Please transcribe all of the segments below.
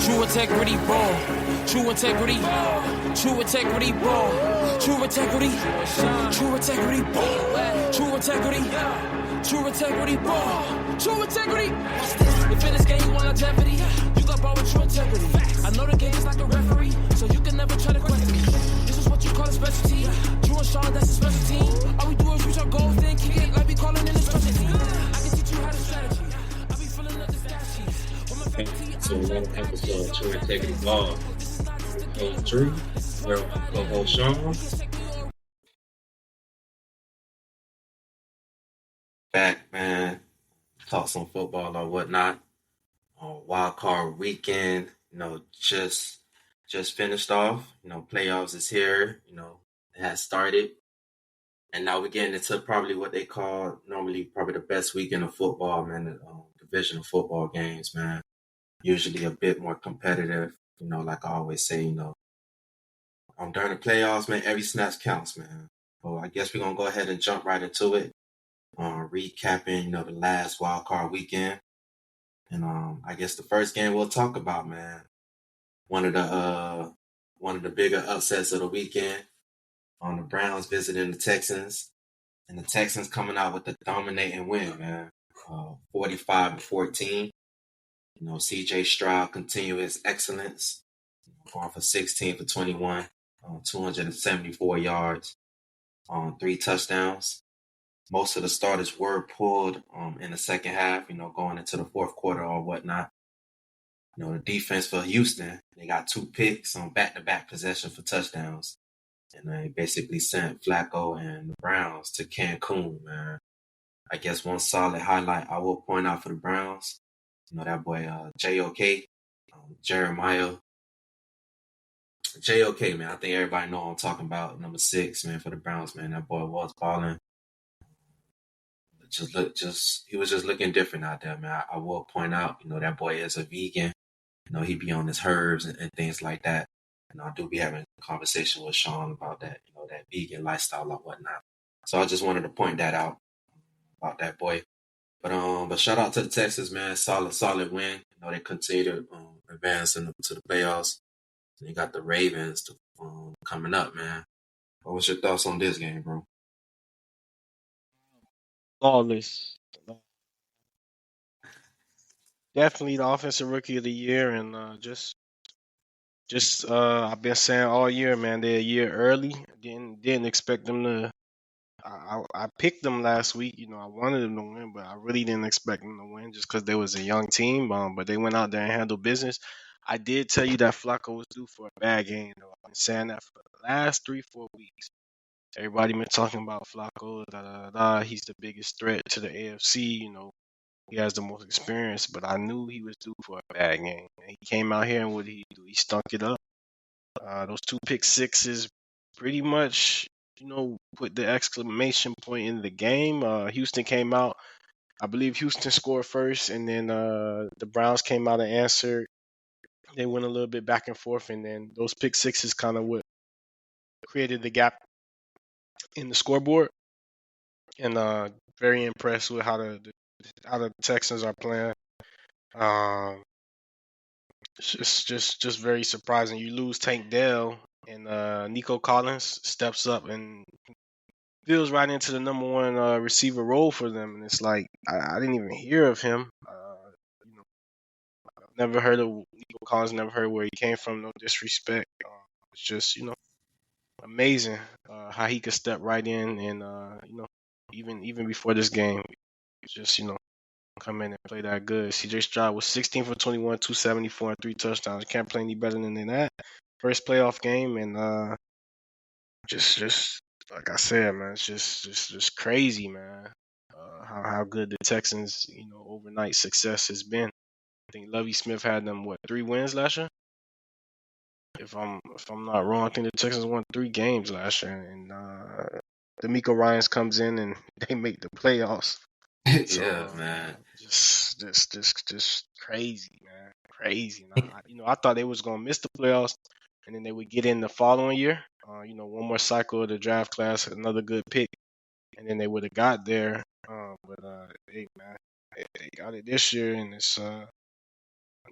True integrity ball. True integrity. True integrity ball. True integrity. True integrity ball. True integrity. True integrity ball. True integrity. If in this game you want longevity, you got ball with true integrity. I know the game is like a referee, so you can never try to question me. This is what you call a specialty. True and Sean, that's a special team. All we do is reach our goals, then kick it like we calling in a special team. I can teach you how to strategy. I be filling up the stat sheets. So another episode of True Integrity Ball. I'm Drew, where co-host Sean. Back, man. Talk some football or whatnot. Wild card weekend, just finished off. Playoffs is here. It has started. And now we're getting into probably what they call normally probably the best weekend of football, man. The divisional football games, man. Usually a bit more competitive, like I always say, during the playoffs, man, every snap counts, man. So I guess we're going to go ahead and jump right into it. Recapping, the last wild card weekend. And I guess the first game we'll talk about, man, one of the bigger upsets of the weekend. The Browns visiting the Texans, and the Texans coming out with a dominating win, man, 45-14. C.J. Stroud continue his excellence, going for 16 for 21, 274 yards, 3 touchdowns. Most of the starters were pulled in the second half, going into the fourth quarter or whatnot. The defense for Houston, they got 2 picks on back-to-back possession for touchdowns. And they basically sent Flacco and the Browns to Cancun, man. I guess one solid highlight I will point out for the Browns, that boy J.O.K., Jeremiah. J.O.K., man, I think everybody know who I'm talking about. Number 6, man, for the Browns, man. That boy was balling. He was just looking different out there, man. I will point out, that boy is a vegan. He be on his herbs and things like that. And I do be having a conversation with Sean about that, that vegan lifestyle or whatnot. So I just wanted to point that out about that boy. But shout out to the Texans, man. Solid win. They continue to advance to the playoffs. And you got the Ravens coming up, man. What's your thoughts on this game, bro? Flawless. Definitely the offensive rookie of the year, and I've been saying all year, man, they're a year early. Didn't expect them to. I picked them last week. I wanted them to win, but I really didn't expect them to win just because they was a young team. But they went out there and handled business. I did tell you that Flacco was due for a bad game, though. I've been saying that for the last 3-4 weeks. Everybody been talking about Flacco. He's the biggest threat to the AFC. He has the most experience, but I knew he was due for a bad game. And he came out here and what did he do? He stunk it up. Those 2 pick sixes pretty much, put the exclamation point in the game. Houston came out. I believe Houston scored first, and then the Browns came out and answered. They went a little bit back and forth, and then those pick sixes kind of what created the gap in the scoreboard. And very impressed with how the Texans are playing. It's just very surprising. You lose Tank Dell, and Nico Collins steps up and fills right into the number 1 receiver role for them. And it's like I didn't even hear of him. I've never heard of Nico Collins. Never heard where he came from. No disrespect. It's just amazing how he could step right in and even before this game, just come in and play that good. C.J. Stroud was 16 for 21, 274, and 3 touchdowns. Can't play any better than that. First playoff game, and just like I said, man, it's just crazy, man. How good the Texans, overnight success has been. I think Lovie Smith had them 3 wins last year. If I'm not wrong, I think the Texans won 3 games last year, and D'Amico Ryans comes in and they make the playoffs. So, Yeah, man. Just crazy, man. Crazy. I thought they was gonna miss the playoffs, and then they would get in the following year. One more cycle of the draft class, another good pick, and then they would have got there. But hey, man, they got it this year, and it's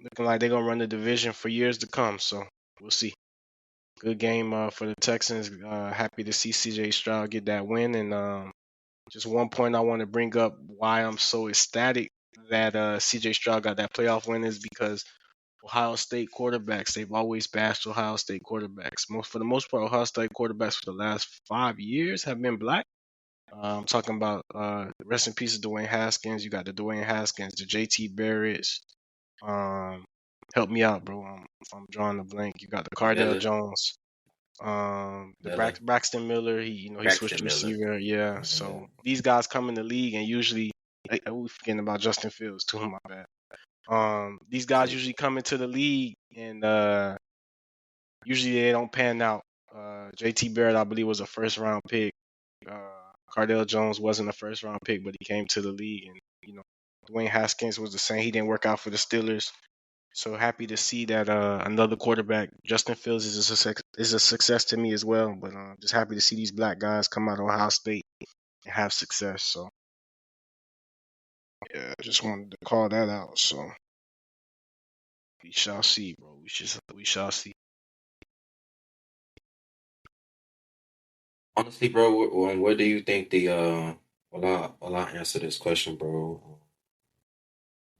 looking like they're gonna run the division for years to come. So we'll see. Good game for the Texans. Happy to see C.J. Stroud get that win. And just one point I want to bring up why I'm so ecstatic that C.J. Stroud got that playoff win is because Ohio State quarterbacks, they've always bashed Ohio State quarterbacks. For the most part, Ohio State quarterbacks for the last 5 years have been black. I'm talking about rest in peace of Dwayne Haskins. You got the Dwayne Haskins, the J.T. Barretts. Um, help me out, bro. If I'm drawing a blank. You got the Cardell Miller, Jones. The Miller, Braxton Miller. He switched Braxton Miller. receiver. Yeah. So these guys come in the league and usually we forgetting about Justin Fields too. My bad. These guys usually come into the league and usually they don't pan out. JT Barrett, I believe, was a first round pick. Cardell Jones wasn't a first round pick, but he came to the league, and Dwayne Haskins was the same. He didn't work out for the Steelers. So happy to see that another quarterback, Justin Fields, is a success to me as well. But just happy to see these black guys come out of Ohio State and have success. So yeah, just wanted to call that out. So we shall see, bro. We shall see. Honestly, bro, where do you think the I'll answer this question, bro.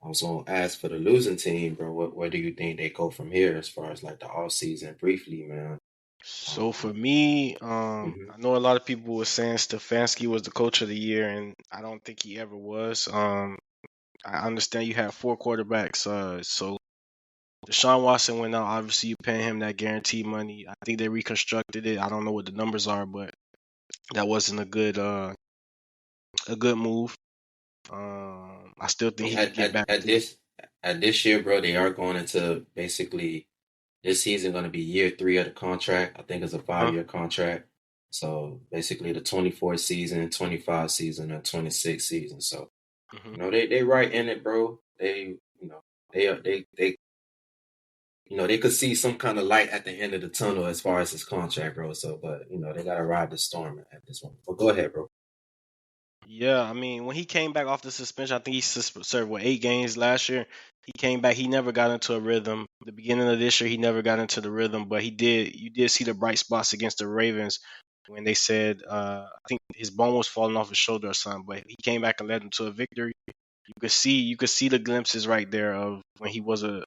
I was gonna ask for the losing team, bro. Where do you think they go from here as far as like the off season briefly, man? So for Um, me, mhm. I know a lot of people were saying Stefanski was the coach of the year, and I don't think he ever was. I understand you have 4 quarterbacks. So Deshaun Watson went out. Obviously, you paying him that guaranteed money. I think they reconstructed it. I don't know what the numbers are, but that wasn't a good move. I still I think mean, he could get back to. at this year, bro, they are going into basically this season going to be year 3 of the contract. I think it's a Huh? 5-year contract. So basically, the 24 season, 25 season, and 26 season. So Hmm. they right in it, bro. They they could see some kind of light at the end of the tunnel as far as his contract, bro. So, but they gotta ride the storm at this one. But go ahead, bro. Yeah, I mean, when he came back off the suspension, I think he served 8 games last year. He came back. He never got into a rhythm. The beginning of this year, he never got into the rhythm, but he did. You did see the bright spots against the Ravens when they said, I think his bone was falling off his shoulder or something, but he came back and led them to a victory. You could see the glimpses right there of when he was the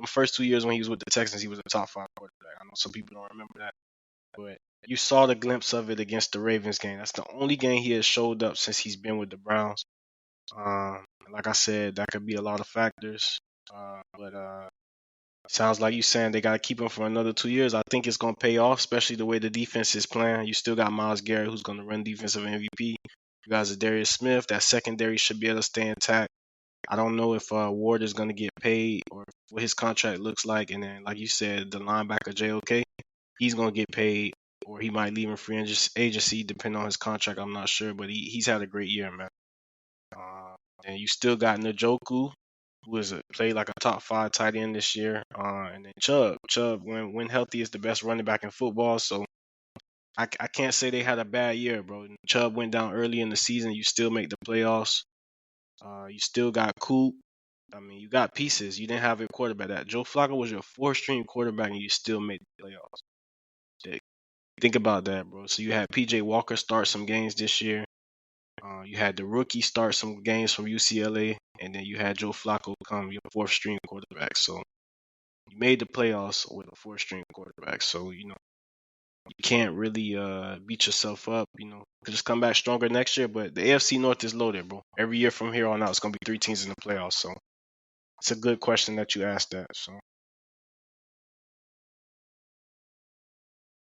first 2 years when he was with the Texans, he was a top 5 quarterback. I know some people don't remember that, but you saw the glimpse of it against the Ravens game. That's the only game he has showed up since he's been with the Browns. Like I said, that could be a lot of factors. But sounds like you saying they got to keep him for another 2 years. I think it's going to pay off, especially the way the defense is playing. You still got Myles Garrett, who's going to run defensive MVP. You guys are Darius Smith. That secondary should be able to stay intact. I don't know if Ward is going to get paid or what his contract looks like. And then, like you said, the linebacker JOK, he's going to get paid or he might leave in free agency depending on his contract. I'm not sure, but he's had a great year, man. And you still got Njoku, who is played like a top 5 tight end this year. And then Chubb, when healthy, is the best running back in football. So I can't say they had a bad year, bro. Chubb went down early in the season. You still make the playoffs. You still got Coop. I mean, you got pieces. You didn't have a quarterback. That Joe Flacco was your 4th-string quarterback, and you still made the playoffs. Think about that, bro. So you had PJ Walker start some games this year. You had the rookie start some games from UCLA, and then you had Joe Flacco come your 4th-string quarterback. So you made the playoffs with a 4th-string quarterback. So you can't really beat yourself up. Just come back stronger next year. But the AFC North is loaded, bro. Every year from here on out, it's gonna be 3 teams in the playoffs. So it's a good question that you asked that. So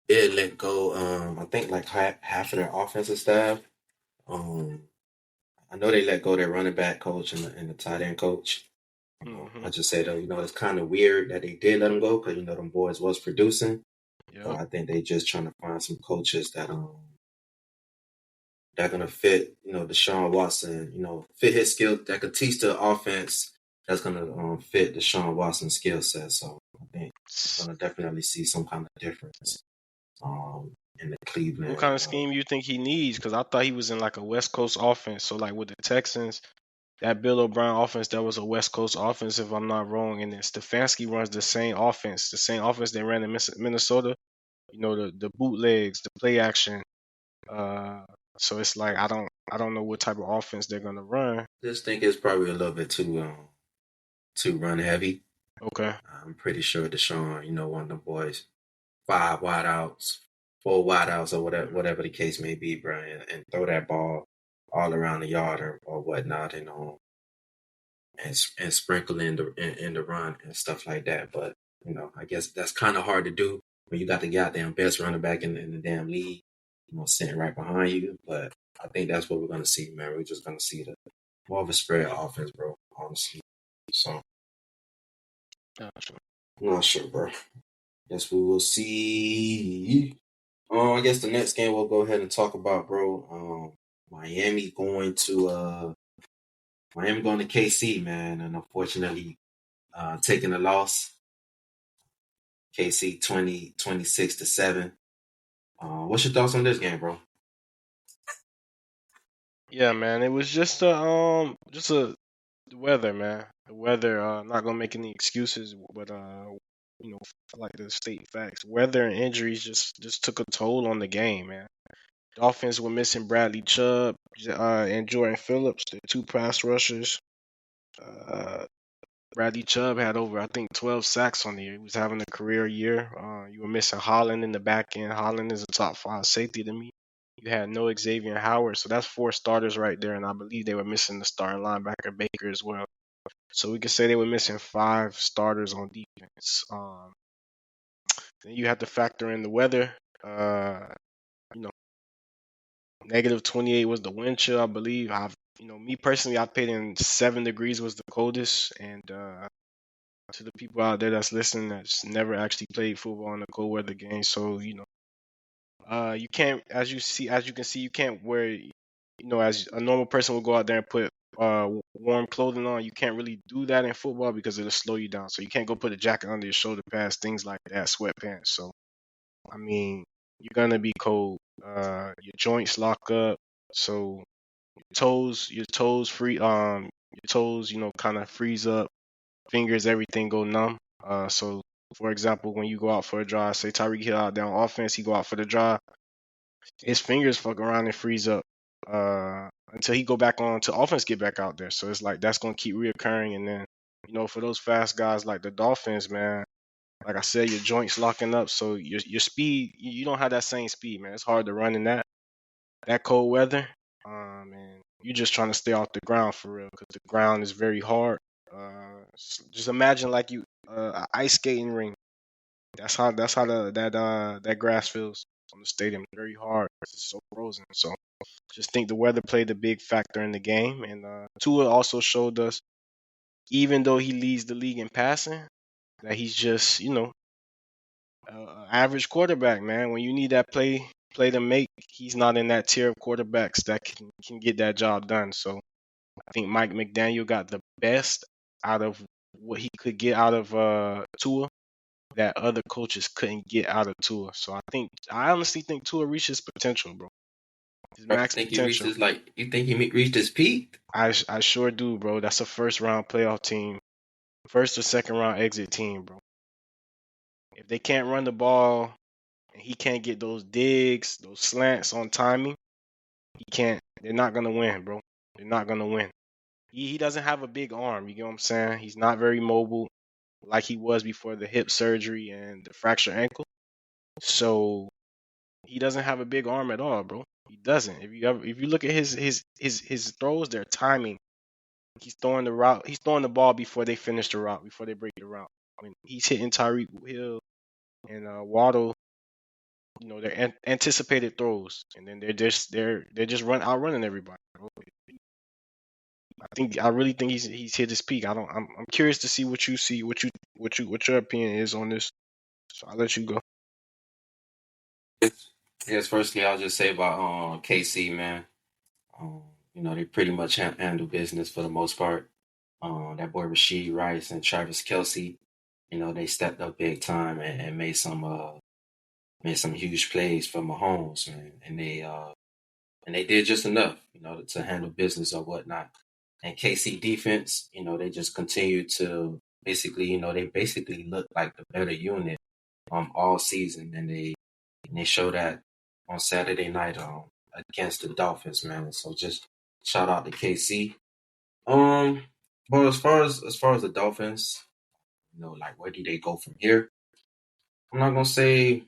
Did let go. I think like half of their offensive staff. Um, I know they let go their running back coach and the tight end coach. hmm I just say though, it's kind of weird that they did let them go because them boys was producing. But yep. I think they just trying to find some coaches that gonna fit, Deshaun Watson, fit his skill that could teach the offense that's gonna fit Deshaun Watson's skill set. So I think we're gonna definitely see some kind of difference in the What Cleveland. kind of scheme you think he needs? Because I thought he was in like a West Coast offense. So like with the Texans, that Bill O'Brien offense, that was a West Coast offense, if I'm not wrong. And then Stefanski runs the same offense they ran in Minnesota. The bootlegs, the play action. So it's like I don't know what type of offense they're gonna run. Just think it's probably a little bit too run heavy. Okay. I'm pretty sure Deshaun, one of them boys, 5 wideouts, 4 wideouts, or whatever the case may be, Brian, and throw that ball all around the yard or whatnot, and sprinkle in the run and stuff like that. But I guess that's kind of hard to do when you got the goddamn best running back in the damn league, sitting right behind you. But I think that's what we're gonna see, man. We're just gonna see the more of a spread offense, bro. Honestly, so Gotcha. I'm not sure, bro. Guess we will see. I guess the next game we'll go ahead and talk about, bro. Miami going to KC, man, and unfortunately taking a loss. KC 26-7. What's your thoughts on this game, bro? Yeah, man. It was just the weather, man. The weather. Not gonna make any excuses, but I like to state facts. Weather and injuries just took a toll on the game, man. Dolphins were missing Bradley Chubb and Jordan Phillips, the two pass rushers. Bradley Chubb had over, I think, 12 sacks on the year. He was having a career year. You were missing Holland in the back end. Holland is a top 5 safety to me. You had no Xavier Howard, so that's 4 starters right there, and I believe they were missing the starting linebacker Baker as well. So we could say they were missing 5 starters on defense. Then you have to factor in the weather. Negative 28 was the wind chill, I believe. Me personally, I put in 7 degrees was the coldest, and to the people out there that's listening that's never actually played football in a cold weather game, so you can't, as you can see, you can't wear, as a normal person would go out there and put warm clothing on. You can't really do that in football because it'll slow you down. So you can't go put a jacket under your shoulder pads, things like that, sweatpants. So I mean, you're gonna be cold. Your joints lock up, so your toes kind of freeze up. Fingers, everything go numb. So for example, when you go out for a drive, say Tyreek Hill out there on offense, he go out for the drive, his fingers fuck around and freeze up until he go back on to offense, get back out there. So it's like that's gonna keep reoccurring, and then for those fast guys like the Dolphins, man, like I said, your joints locking up, so your speed, you don't have that same speed, man. It's hard to run in that cold weather. And you're just trying to stay off the ground for real, because the ground is very hard. Just imagine like you an ice skating ring. That grass feels on the stadium. Very hard. It's so frozen. So just think the weather played a big factor in the game. And Tua also showed us, even though he leads the league in passing, that he's just average quarterback, man. When you need that play to make, he's not in that tier of quarterbacks that can get that job done. So I think Mike McDaniel got the best out of what he could get out of Tua that other coaches couldn't get out of Tua. So I honestly think Tua reached his potential, bro. His max potential. You think he reached his peak? I sure do, bro. That's a first round playoff team, first or second round exit team, bro. If they can't run the ball and he can't get those digs, those slants on timing, he can't. They're not gonna win, bro. They're not gonna win. He doesn't have a big arm. You get what I'm saying? He's not very mobile like he was before the hip surgery and the fractured ankle. So he doesn't have a big arm at all, bro. He doesn't. If you look at his throws, their timing. He's throwing the route. He's throwing the ball before they finish the route, before they break the route. I mean, he's hitting Tyreek Hill and Waddle. They're anticipated throws, and then they're just outrunning everybody, bro. I really think he's hit his peak. I'm curious to see what you see, what your opinion is on this. So I'll let you go. Yes, firstly, I'll just say about KC, man. They pretty much handle business for the most part. That boy Rashid Rice and Travis Kelce, they stepped up big time and made some huge plays for Mahomes, man. And they did just enough, to handle business or whatnot. And KC defense, they just continue to basically, they basically look like the better unit all season, and they show that on Saturday night against the Dolphins, man. So just shout out to KC. Well, as far as the Dolphins, like where do they go from here? I'm not gonna say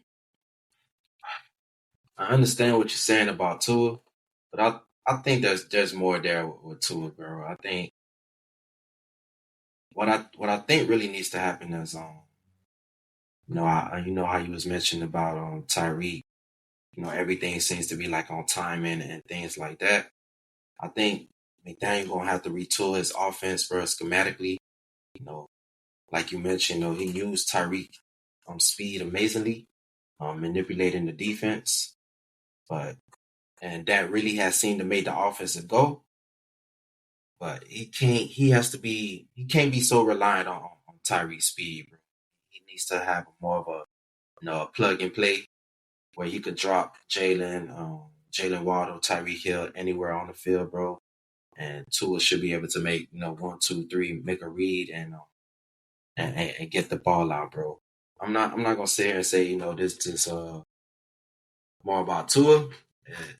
I understand what you're saying about Tua, but I think there's more there with Tua, bro. I think what I think really needs to happen is you know how you was mentioning about Tyreek. Everything seems to be like on timing and things like that. I think McDaniel gonna have to retool his offense for us schematically. You know, like you mentioned, he used Tyreek speed amazingly, manipulating the defense, and that really has seemed to make the offense a go. But he can't. He can't be so reliant on Tyreek's speed, bro. He needs to have more of a plug and play where he could drop Jalen Waddle, Tyreek Hill anywhere on the field, bro. And Tua should be able to make 1, 2, 3, make a read and get the ball out, bro. I'm not gonna sit here and say this more about Tua.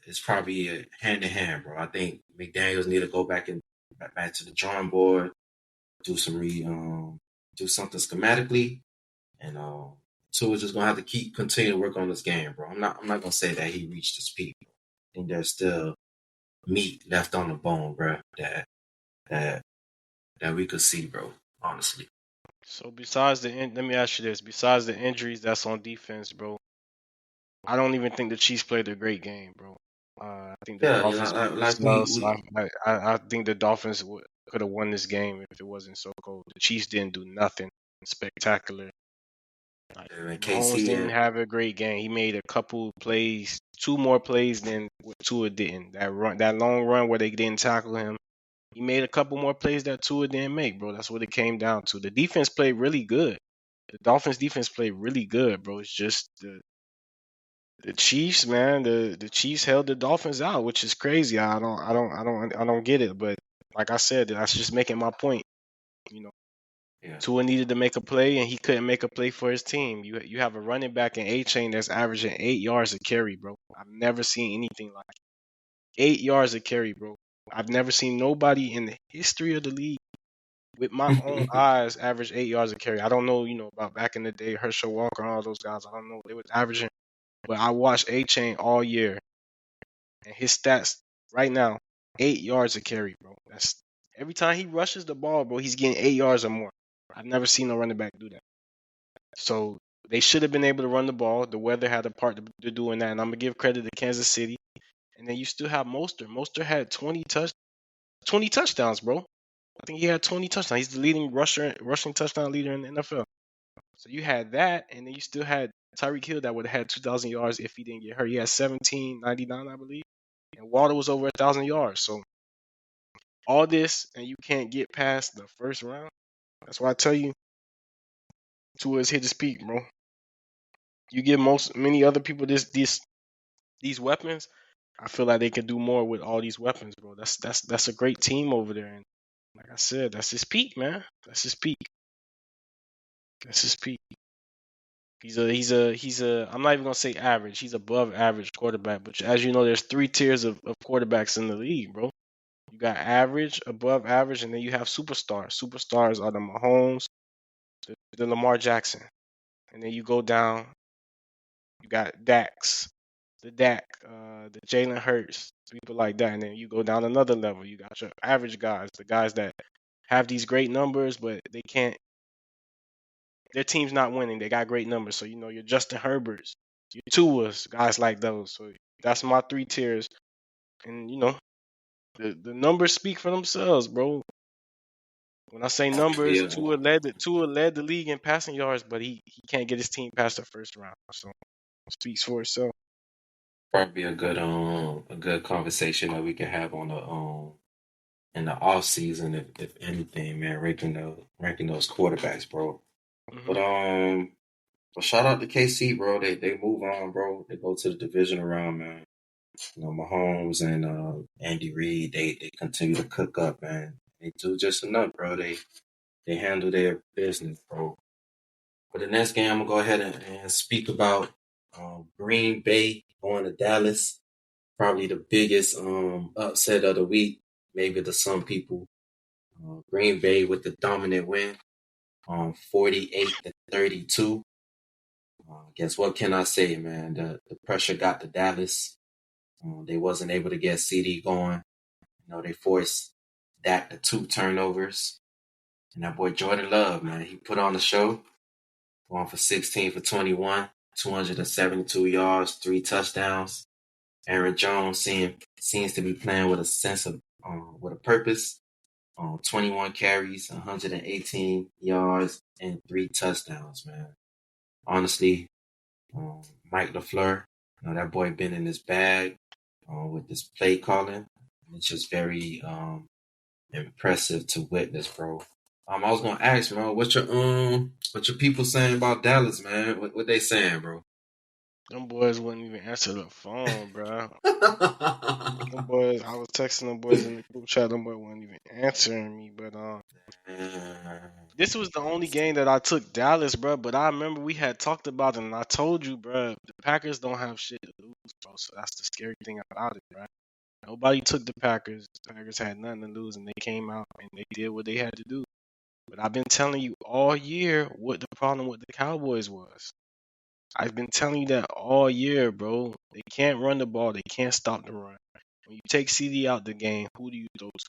It's probably hand in hand, bro. I think McDaniels need to go back to the drawing board, do do something schematically, and Tua's just gonna have to continue to work on this game, bro. I'm not gonna say that he reached his peak. I think there's still meat left on the bone, bro. That we could see, bro. Honestly. So let me ask you this: besides the injuries that's on defense, bro, I don't even think the Chiefs played a great game, bro. I think the Yeah, Dolphins played like themselves. we I think the Dolphins could have won this game if it wasn't so cold. The Chiefs didn't do nothing spectacular. Like, and Mahomes KC didn't and have a great game. He made a couple plays, two more plays than what Tua didn't. That long run where they didn't tackle him. He made a couple more plays that Tua didn't make, bro. That's what it came down to. The defense played really good. The Dolphins defense played really good, bro. It's just the Chiefs, man. The Chiefs held the Dolphins out, which is crazy. I don't get it. But like I said, that's just making my point. You know, yeah. Tua needed to make a play, and he couldn't make a play for his team. You have a running back in A-Chain that's averaging 8 yards a carry, bro. I've never seen anything like it. 8 yards a carry, bro. I've never seen nobody in the history of the league with my own eyes average 8 yards a carry. I don't know, about back in the day, Herschel Walker and all those guys. I don't know. They was averaging, but I watched A-Chain all year, and his stats right now, 8 yards a carry, bro. That's every time he rushes the ball, bro, he's getting 8 yards or more. I've never seen a running back do that. So they should have been able to run the ball. The weather had a part to doing that, and I'm gonna give credit to Kansas City. And then you still have Mostert. Mostert had 20 touchdowns, bro. I think he had 20 touchdowns. He's the leading rushing touchdown leader in the NFL. So you had that, and then you still had Tyreek Hill that would have had 2,000 yards if he didn't get hurt. He had 1799, I believe, and Water was over 1,000 yards. So all this, and you can't get past the first round. That's why I tell you, Tua has hit his peak, bro. You give many other people these weapons, I feel like they could do more with all these weapons, bro. That's a great team over there, and like I said, that's his peak, man. That's his peak. That's his peak. He's a I'm not even gonna say average. He's above average quarterback. But as you know, there's 3 tiers of quarterbacks in the league, bro. You got average, above average, and then you have superstars. Superstars are the Mahomes, the Lamar Jackson, and then you go down. You got Dak, the Jalen Hurts, people like that, and then you go down another level. You got your average guys, the guys that have these great numbers, but they can't. Their team's not winning. They got great numbers, so your Justin Herberts, your Tuas, guys like those. So that's my 3 tiers, and the numbers speak for themselves, bro. When I say numbers, yeah, Tua led the league in passing yards, but he can't get his team past the first round. So it speaks for itself. probably a good conversation that we can have on the in the off season, if anything, man, ranking those quarterbacks, bro. Hmm. But shout out to KC, bro. They move on, bro. They go to the divisional round, man. Mahomes and Andy Reid, they continue to cook up, man. they do just enough, bro. They handle their business, bro. For the next game, I'm gonna go ahead and speak about Green Bay going to Dallas. Probably the biggest upset of the week, maybe to some people. Green Bay with the dominant win, 48-32. Guess what can I say, man? The pressure got to Dallas. They wasn't able to get CD going. They forced Dak to 2 turnovers. And that boy Jordan Love, man, he put on the show. Going for 16 for 21, 272 yards, 3 touchdowns. Aaron Jones seems to be playing with a sense of with a purpose. 21 carries, 118 yards, and 3 touchdowns, man. Honestly, Mike LaFleur, that boy been in his bag with this play calling. It's just very impressive to witness, bro. I was gonna ask, bro, what your people saying about Dallas, man? What they saying, bro? Them boys wouldn't even answer the phone, bro. Them boys, I was texting them boys in the group chat. Them boys weren't even answering me. But this was the only game that I took Dallas, bro. But I remember we had talked about it, and I told you, bro, the Packers don't have shit to lose, bro. So that's the scary thing about it, bro. Nobody took the Packers. The Packers had nothing to lose, and they came out and they did what they had to do. But I've been telling you all year what the problem with the Cowboys was. I've been telling you that all year, bro. They can't run the ball. They can't stop the run. When you take CD out the game, who do you throw to?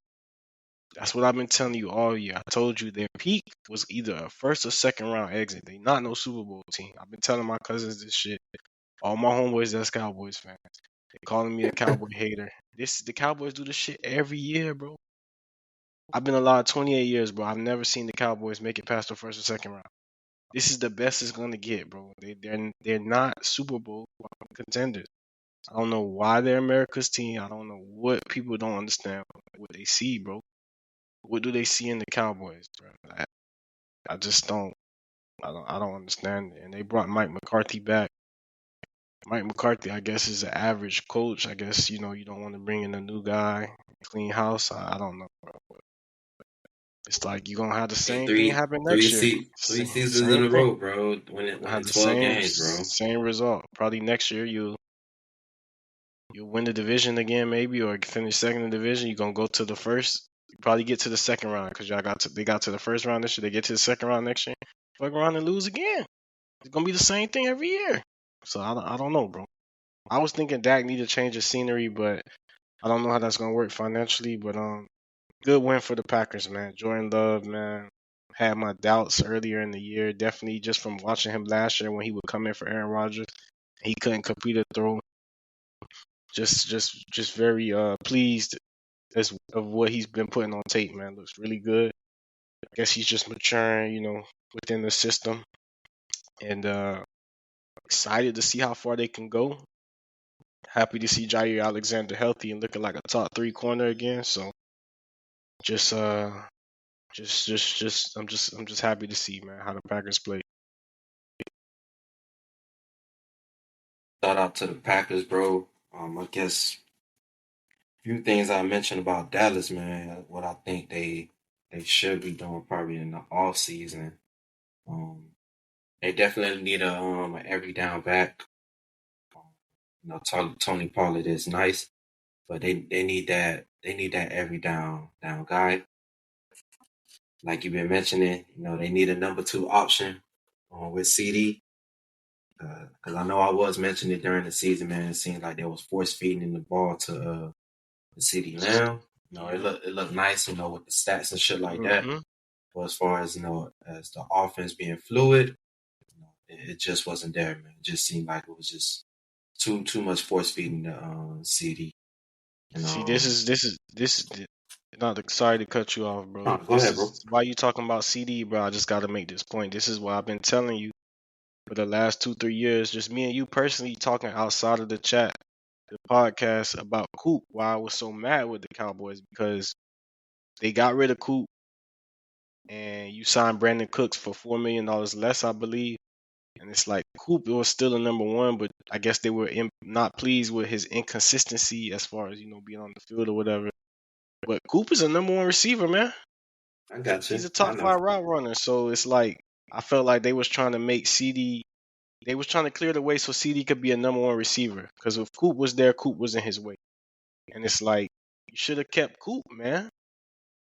That's what I've been telling you all year. I told you their peak was either a first or second round exit. They not no Super Bowl team. I've been telling my cousins this shit. All my homeboys that's Cowboys fans. They calling me a Cowboy hater. The Cowboys do this shit every year, bro. I've been alive 28 years, bro. I've never seen the Cowboys make it past the first or second round. This is the best it's gonna get, bro. They're not Super Bowl contenders. I don't know why they're America's team. I don't know what people don't understand what they see, bro. What do they see in the Cowboys, bro? I just don't. I don't understand it. And they brought Mike McCarthy back. Mike McCarthy, I guess, is an average coach. I guess you don't want to bring in a new guy, clean house. I don't know, bro. But it's like you're gonna have the Hey, same thing three happen three next year. se- three seasons in Same a thing. row, bro. Winning Have the 12 same games, bro. same result. Probably next year you'll win the division again, maybe, or finish second in the division. You're gonna go to the first. You probably get to the second round because they got to the first round this year. They get to the second round next year. Fuck around and lose again. It's gonna be the same thing every year. So I don't know, bro. I was thinking Dak need to change his scenery, but I don't know how that's gonna work financially. But good win for the Packers, man. Jordan Love, man. Had my doubts earlier in the year. Definitely just from watching him last year when he would come in for Aaron Rodgers. He couldn't complete a throw. Just very pleased of what he's been putting on tape, man. Looks really good. I guess he's just maturing, within the system. And excited to see how far they can go. Happy to see Jair Alexander healthy and looking like a top 3 corner again. So I'm just happy to see, man, how the Packers play. Shout out to the Packers, bro. I guess a few things I mentioned about Dallas, man. What I think they should be doing probably in the off season. They definitely need a every down back. Tony Pollard is nice, but they need that every down guy. Like you've been mentioning, they need a number 2 option with CD. Because I know I was mentioning it during the season, man. It seemed like they was force feeding the ball to the CD Lamb. It looked nice, with the stats and shit like that. Mm-hmm. But as far as as the offense being fluid, it just wasn't there, man. It just seemed like it was just too much force feeding the CD. And, See, this is not sorry to cut you off, bro. go This ahead, bro. is why you talking about CD, bro. I just got to make this point. This is what I've been telling you for the last 2-3 years. Just me and you personally talking outside of the chat, the podcast about Coop. Why I was so mad with the Cowboys because they got rid of Coop and you signed Brandon Cooks for $4 million less, I believe. And it's like Coop, it was still a number 1, but I guess they were not pleased with his inconsistency as far as being on the field or whatever. But Coop is a number 1 receiver, man. I got He's you. a I top know. 5 route runner. So it's like I felt like they was trying to make CD. They was trying to clear the way so CD could be a number one receiver. Because if Coop was there, Coop was in his way. And it's like you should have kept Coop, man.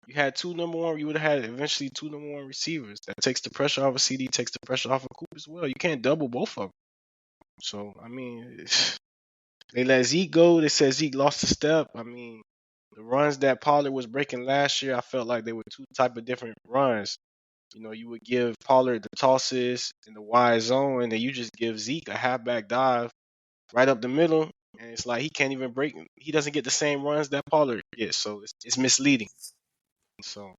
You had two number one. You would have had eventually two number one receivers. That takes the pressure off of CD, takes the pressure off of Coop as well. You can't double both of them. So I mean, they let Zeke go. They said Zeke lost a step. I mean, the runs that Pollard was breaking last year, I felt like they were two type of different runs. You know, you would give Pollard the tosses in the wide zone, and then you just give Zeke a halfback dive right up the middle, and it's like he can't even break. He doesn't get the same runs that Pollard gets, so it's misleading. So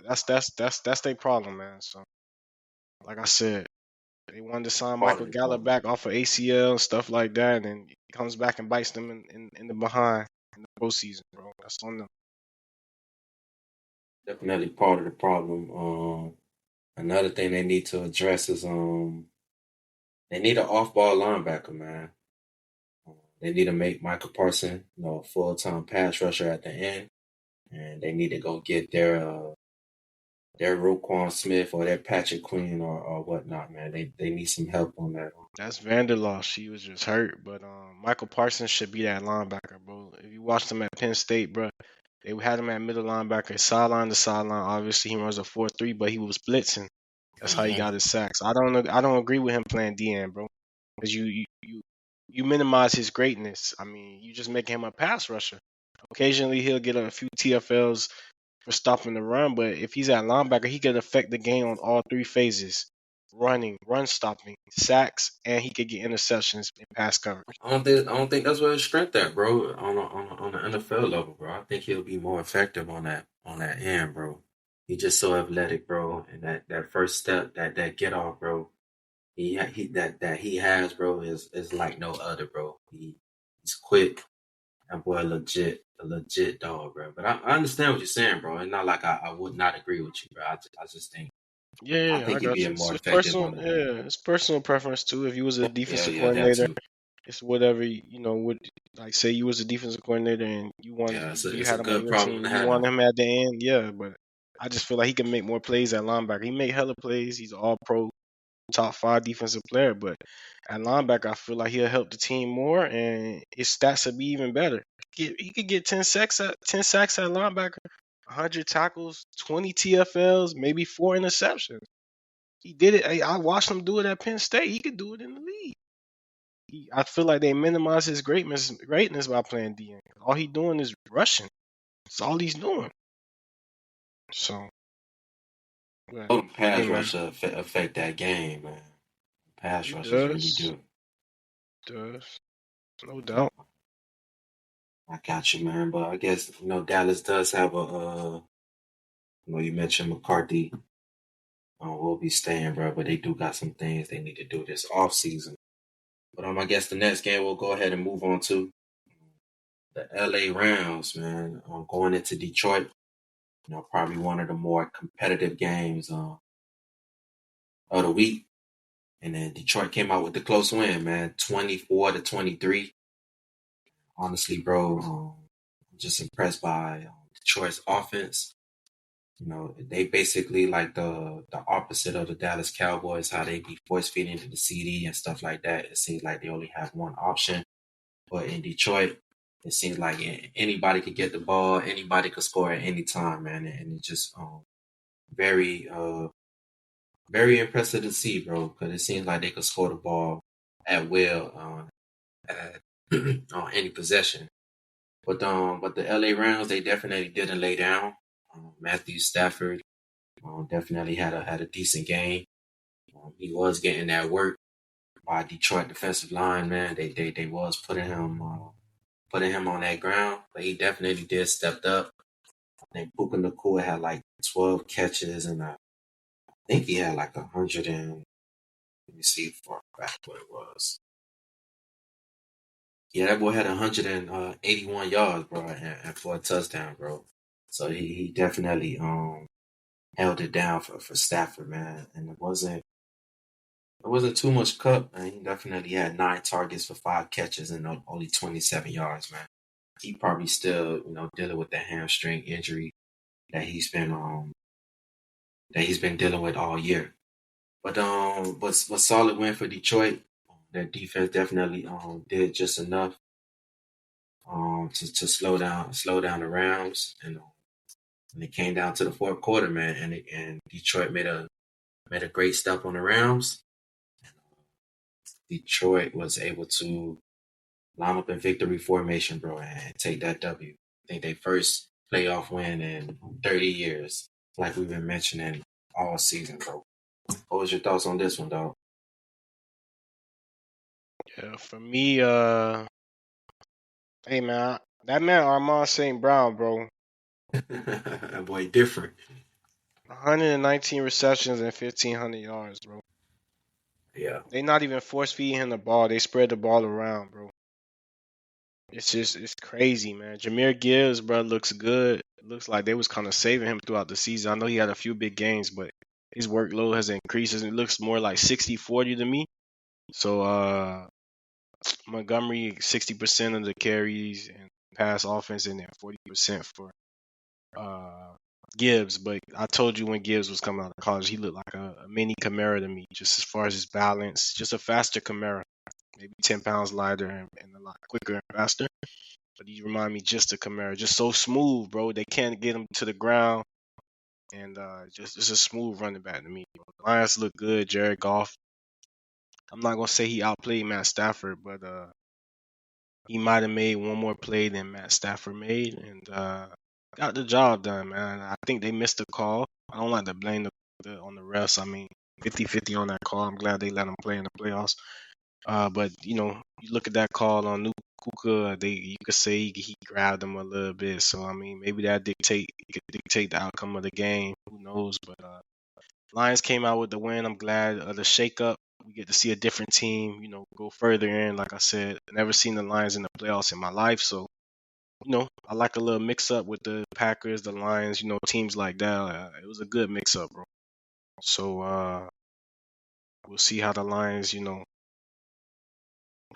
that's their problem, man. So like I said, they wanted to sign Part Michael of the Gallup problem. back off of ACL and stuff like that, and then he comes back and bites them in the behind in the postseason, bro. That's on them. Definitely part of the problem. Another thing they need to address is they need an off-ball linebacker, man. They need to make Michael Parsons, a full-time pass rusher at the end, and they need to go get their Roquan Smith or their Patrick Queen or whatnot, man. They need some help on that. That's Vanderloss. She was just hurt, but Michael Parsons should be that linebacker, bro. If you watched him at Penn State, bro, they had him at middle linebacker, sideline to sideline. Obviously, he runs a 4-3, but he was blitzing. That's how he Mm-hmm. got his sacks. I don't agree with him playing DN, bro, because you minimize his greatness. I mean, you just make him a pass rusher. Occasionally, he'll get a few TFLs for stopping the run, but if he's at linebacker, he could affect the game on all three phases: running, run stopping, sacks, and he could get interceptions in pass coverage. I don't think that's where his strength at, bro. On the NFL level, bro. I think he'll be more effective on that end, bro. He's just so athletic, bro. And that first step, that get off, bro. He that he has, bro, is like no other, bro. He's quick. That boy a legit dog, bro. But I understand what you're saying, bro. It's not like I would not agree with you, bro. I just think I Yeah, think I he'd got be you. more It's effective personal. on the end. Yeah, it's personal preference too. If you was a Yeah, defensive yeah, that coordinator, too. it's whatever would like say you was a defensive coordinator and Yeah, you it's a had him on good your problem team, to you have. want him at the end, yeah. But I just feel like he can make more plays at linebacker. He make hella plays. He's an All Pro, top 5 defensive player. But at linebacker, I feel like he'll help the team more, and his stats will be even better. He could get 10 sacks at linebacker, 100 tackles, 20 TFLs, maybe 4 interceptions. He did it. I watched him do it at Penn State. He could do it in the league. I feel like they minimize his greatness by playing DN. All he doing is rushing. That's all he's doing. So, but, hey Pass man, rush affect that game, man. Pass he rushers really does, do. does no Yeah, doubt. I got you, man. But I guess Dallas does have you mentioned McCarthy will be staying, bro. But they do got some things they need to do this off season. But I guess the next game we'll go ahead and move on to the LA Rams, man. Going into Detroit, probably one of the more competitive games of the week. And then Detroit came out with the close win, man, 24-23. Honestly, bro, I'm just impressed by Detroit's offense. They basically like the opposite of the Dallas Cowboys, how they be force feeding to the CD and stuff like that. It seems like they only have one option. But in Detroit, it seems like anybody could get the ball, anybody could score at any time, man. And it's just very, very impressive to see, bro, because it seems like they could score the ball at will at, on any possession. But the LA Rams, they definitely didn't lay down. Matthew Stafford definitely had a decent game. He was getting that work by Detroit defensive line, man. They was putting him on that ground, but he definitely did stepped up. I think Puka Nakua had like 12 catches, and I think he had like 100 and let me see for back what it was. Yeah, that boy had 181 yards, bro, and for a touchdown, bro. So he definitely held it down for Stafford, man. And it wasn't too much cup, man. He definitely had 9 targets for 5 catches and only 27 yards, man. He probably still, dealing with the hamstring injury that he's been that he's been dealing with all year. But was solid win for Detroit. Their defense definitely did just enough to slow down the Rams, and when it came down to the fourth quarter, man, and Detroit made a great step on the Rams. Detroit was able to line up in victory formation, bro, and take that W. I think they first playoff win in 30 years, like we've been mentioning all season, bro. What was your thoughts on this one, dog? Yeah, for me, hey man, that man Armand St. Brown, bro, That boy different. 119 receptions and 1,500 yards, bro. Yeah. They not even force feeding him the ball. They spread the ball around, bro. It's crazy, man. Jameer Gibbs, bro, looks good. It looks like they was kind of saving him throughout the season. I know he had a few big games, but his workload has increased. It looks more like 60-40 to me. So Montgomery 60% of the carries and pass offense, and then 40% for uh, Gibbs. But I told you when Gibbs was coming out of college, he looked like a mini Kamara to me, just as far as his balance, just a faster Kamara, maybe 10 pounds lighter and a lot quicker and faster. But he remind me just of Kamara, just so smooth, bro. They can't get him to the ground, and just a smooth running back to me. Bro. The Lions look good. Jared Goff. I'm not gonna say he outplayed Matt Stafford, but he might have made one more play than Matt Stafford made, and got the job done, man. I think they missed the call. I don't like to blame on the refs. I mean, 50-50 on that call. I'm glad they let him play in the playoffs. But you know, you look at that call on Nuke Kuka, you could say he grabbed him a little bit. So I mean, maybe that could dictate the outcome of the game. Who knows? But Lions came out with the win. I'm glad of the shakeup. We get to see a different team, you know, go further in. Like I said, never seen the Lions in the playoffs in my life, so you know, I like a little mix up with the Packers, the Lions, you know, teams like that. It was a good mix up, bro. So we'll see how the Lions, you know,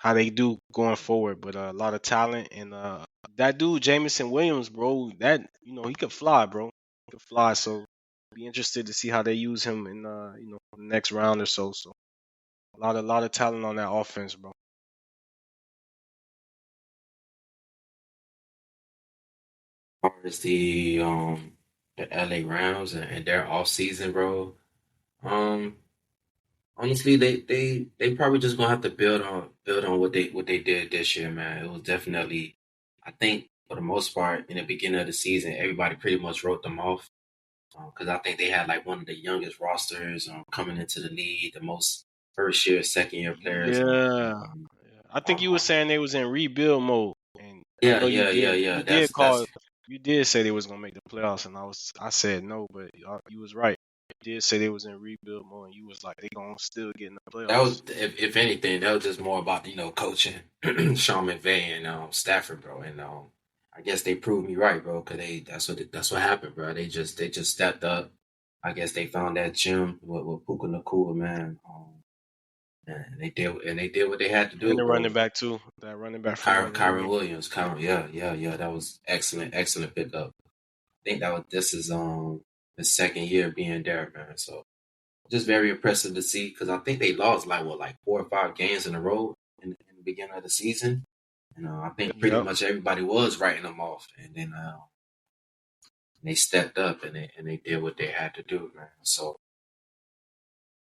how they do going forward. But a lot of talent, and that dude Jameson Williams, bro, that you know he could fly, bro. He could fly. So be interested to see how they use him in you know the next round or so. So a lot of talent on that offense, bro. As far as the LA Rams and their off season, bro. Um, Honestly, they probably just gonna have to build on what they did this year, man. It was definitely, I think, for the most part, in the beginning of the season, everybody pretty much wrote them off because I think they had like one of the youngest rosters coming into the league, the most first year, second year players. Yeah. I think you were saying they was in rebuild mode, and I Yeah, know you yeah, yeah, did. yeah. You did That's call. You did say they was gonna make the playoffs, and I said no, but you was right. You did say they was in rebuild mode, and you was like they gonna still get in the that was playoffs. if anything, that was just more about coaching Sean McVay and Stafford, bro, and I guess they proved me right, bro, because that's what happened, bro. They just stepped up. I guess they found that gym with Puka Nakua, man. And they did what they had to And do, the bro. running back too. That running back from Kyron Miami. Williams, yeah, yeah, yeah. That was excellent pickup. I think this is his second year being there, man. So just very impressive to see because I think they lost like 4 or 5 games in a row in the beginning of the season. And I think pretty Yep. much everybody was writing them off, and then they stepped up and they did what they had to do, man. So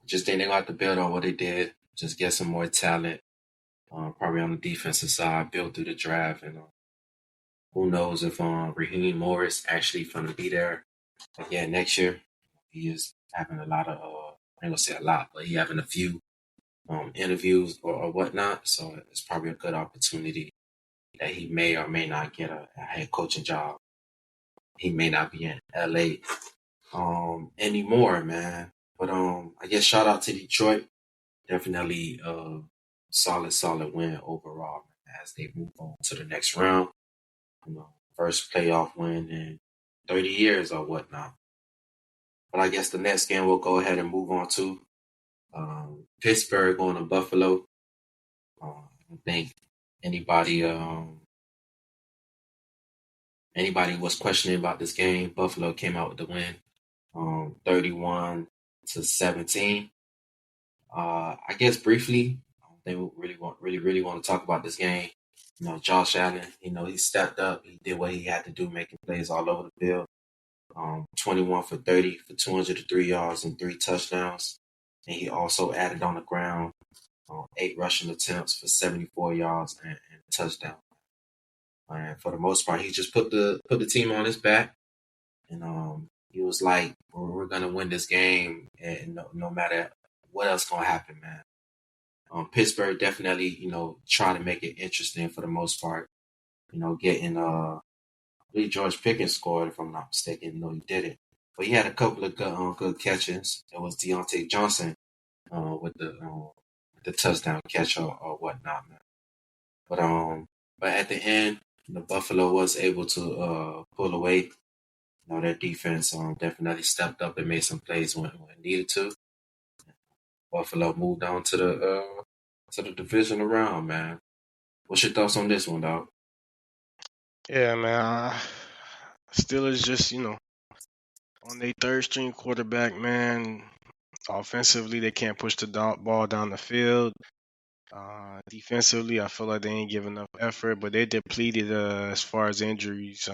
just think they're gonna have to build on what they did. Just get some more talent, probably on the defensive side, build through the draft, and who knows if Raheem Morris actually gonna be there again next year. He is having a lot of I ain't gonna say a lot, but he having a few interviews or whatnot. So it's probably a good opportunity that he may or may not get a head coaching job. He may not be in LA anymore, man. But I guess shout out to Detroit. Definitely solid win overall as they move on to the next round. First playoff win in 30 years or whatnot. But I guess the next game we'll go ahead and move on to Pittsburgh going to Buffalo. I think anybody anybody was questioning about this game, Buffalo came out with the win. 31-17. I guess briefly, I don't think we really want to talk about this game. Josh Allen, he stepped up. He did what he had to do, making plays all over the field. 21 for 30 for 203 yards and 3 touchdowns. And he also added on the ground 8 rushing attempts for 74 yards and a touchdown. And for the most part, he just put the team on his back, and he was like, "We're gonna win this game, and no matter what else gonna happen, man." Pittsburgh definitely, try to make it interesting for the most part. Getting I believe George Pickens scored, if I'm not mistaken. No, he didn't, but he had a couple of good catches. It was Deontay Johnson with the touchdown catch or whatnot, man. But at the end, the Buffalo was able to pull away. Their defense definitely stepped up and made some plays when it needed to. Buffalo moved on to the divisional round, man. What's your thoughts on this one, dog? Yeah, man. Steelers just, on their third string quarterback, man. Offensively, they can't push the ball down the field. Defensively, I feel like they ain't giving enough effort, but they depleted as far as injuries.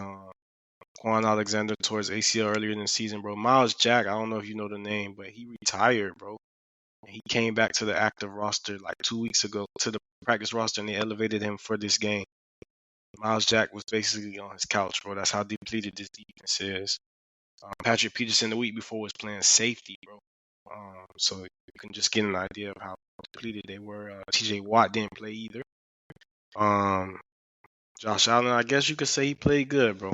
Quan Alexander towards ACL earlier in the season, bro. Miles Jack, I don't know if you know the name, but he retired, bro. And he came back to the active roster like 2 weeks ago to the practice roster, and they elevated him for this game. Miles Jack was basically on his couch, bro. That's how depleted this defense is. Patrick Peterson the week before was playing safety, bro. So you can just get an idea of how depleted they were. TJ Watt didn't play either. Josh Allen, I guess you could say he played good, bro.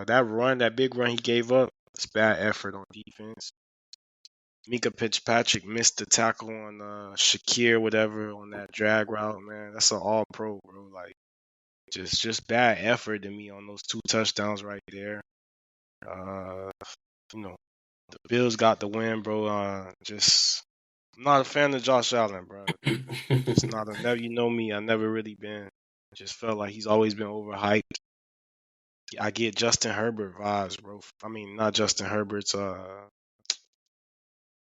That big run he gave up, it's bad effort on defense. Mika Fitzpatrick missed the tackle on Shakir, whatever, on that drag route, man. That's an all-pro, bro. Like, just bad effort to me on those 2 touchdowns right there. The Bills got the win, bro. I'm not a fan of Josh Allen, bro. Just not you know me, I never really been. Just felt like he's always been overhyped. I get Justin Herbert vibes, bro. I mean, not Justin Herbert's,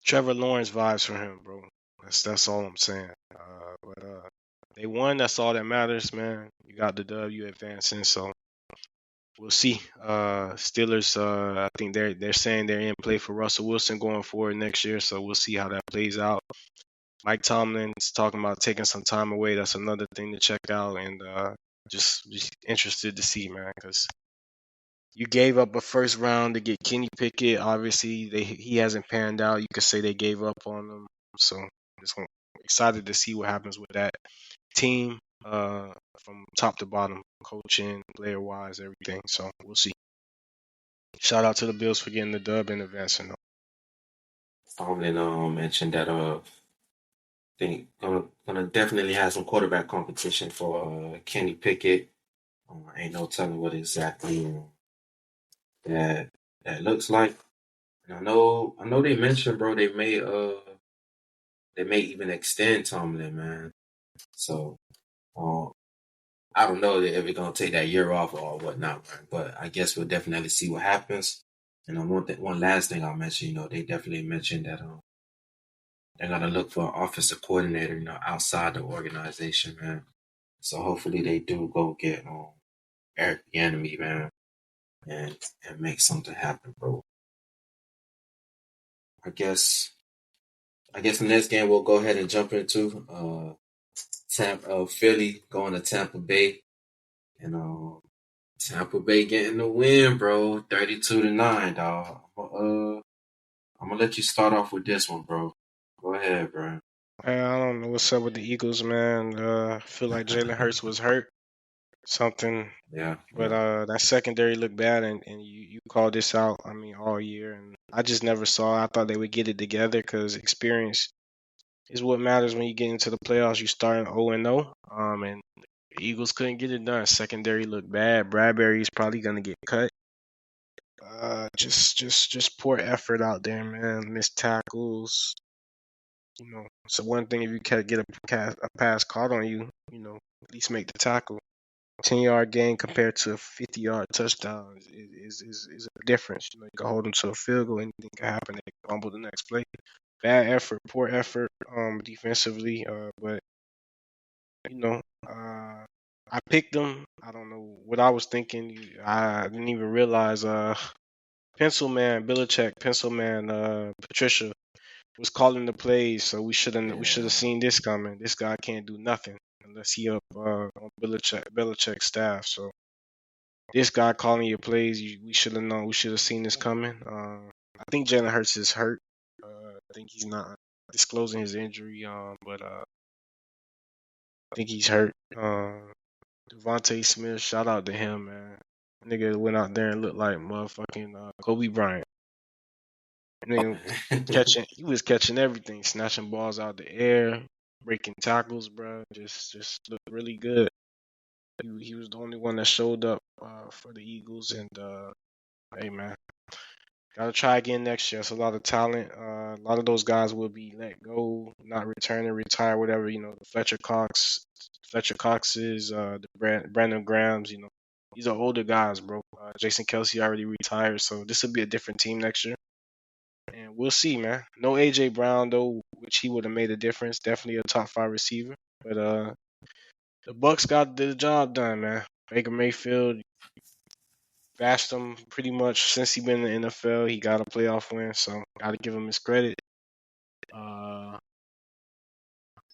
Trevor Lawrence vibes for him, bro. That's all I'm saying. But they won. That's all that matters, man. You got the W advancing, so we'll see. Steelers, I think they're saying they're in play for Russell Wilson going forward next year, so we'll see how that plays out. Mike Tomlin's talking about taking some time away. That's another thing to check out, and just interested to see, man, because you gave up a first round to get Kenny Pickett. Obviously, he hasn't panned out. You could say they gave up on him. So just excited to see what happens with that team from top to bottom, coaching, player wise, everything. So we'll see. Shout out to the Bills for getting the dub and advancing. Tomlin mentioned that think gonna definitely have some quarterback competition for Kenny Pickett. Ain't no telling what exactly that looks like. And I know they mentioned, bro, they may even extend Tomlin, man. So I don't know if they're gonna take that year off or whatnot, man. But I guess we'll definitely see what happens. And one last thing I'll mention, they definitely mentioned that they're gonna look for an offensive coordinator, outside the organization, man. So hopefully they do go get Eric Bieniemy, man, and make something happen, bro. I guess the next game we'll go ahead and jump into Philly going to Tampa Bay, and Tampa Bay getting the win, bro, 32-9, dog. I'm gonna let you start off with this one, bro. Go ahead, bro. I don't know what's up with the Eagles, man. I feel like Jalen Hurts was hurt, something. Yeah. But that secondary looked bad, and you called this out, I mean, all year. And I just never saw. I thought they would get it together because experience is what matters when you get into the playoffs. You start 0-0, and the Eagles couldn't get it done. Secondary looked bad. Bradbury is probably gonna get cut. Just poor effort out there, man. Missed tackles. So one thing if you can't get a pass caught on you, at least make the tackle. 10-yard gain compared to a 50-yard touchdown is a difference. You can hold them to a field goal, anything can happen. They can fumble the next play. Bad effort, poor effort, defensively. But you know, I picked them. I don't know what I was thinking. I didn't even realize. Pencil Man, Belichick, Pencil Man, Patricia was calling the plays, so we should have Yeah. seen this coming. This guy can't do nothing unless he up on Belichick's staff. So this guy calling your plays, we should have known. We should have seen this coming. I think Jalen Hurts is hurt. I think he's not disclosing his injury. But I think he's hurt. Devontae Smith, shout out to him, man. Nigga went out there and looked like motherfucking Kobe Bryant. Nigga he was catching everything, snatching balls out the air, breaking tackles, bro. Just looked really good. He was the only one that showed up for the Eagles, and hey man, gotta try again next year. It's a lot of talent. A lot of those guys will be let go, not returning, retire, whatever. The Fletcher Coxes, the Brandon Grahams. These are older guys, bro. Jason Kelsey already retired, so this will be a different team next year. And we'll see, man. No AJ Brown though, which he would have made a difference. Definitely a top 5 receiver. But the Bucks got the job done, man. Baker Mayfield bashed him pretty much since he been in the NFL. He got a playoff win, so gotta give him his credit.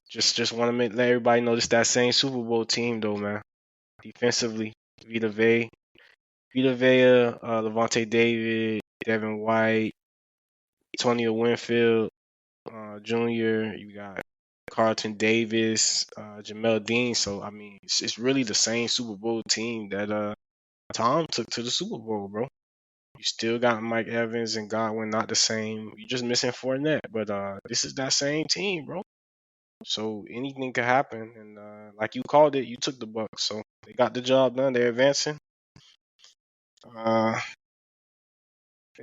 Just want to let everybody know this that same Super Bowl team though, man. Defensively, Vita Vea, Levante David, Devin White, Antonio Winfield, Jr. You got Carlton Davis, Jamel Dean. So I mean, it's really the same Super Bowl team that Tom took to the Super Bowl, bro. You still got Mike Evans and Godwin, not the same. You're just missing Fournette, but this is that same team, bro. So anything could happen, and like you called it, you took the Bucks, so they got the job done. They're advancing. They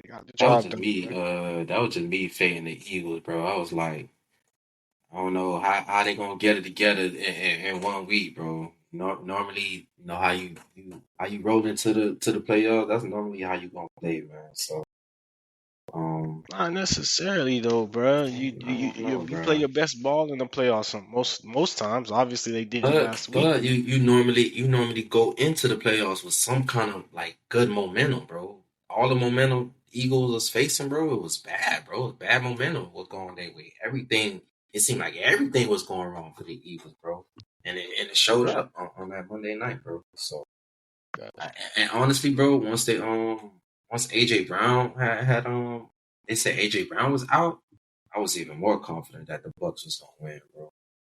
got the That was job just done, me. man. That was just me fading the Eagles, bro. I was like, I don't know how they gonna get it together in 1 week, bro. Normally, how you roll into the playoffs. That's normally how you gonna play, man. So, Not necessarily though, bro. You I you don't know, you, you play bro. your best ball in the playoffs. Most times, obviously they didn't last week. But you normally go into the playoffs with some kind of like good momentum, bro. All the momentum Eagles was facing, bro, it was bad, bro. It was bad momentum was going their way. Everything it seemed like everything was going wrong for the Eagles, bro. And it showed up on that Monday night, bro. So and honestly, bro, once AJ Brown had they said AJ Brown was out, I was even more confident that the Bucks was gonna win, bro.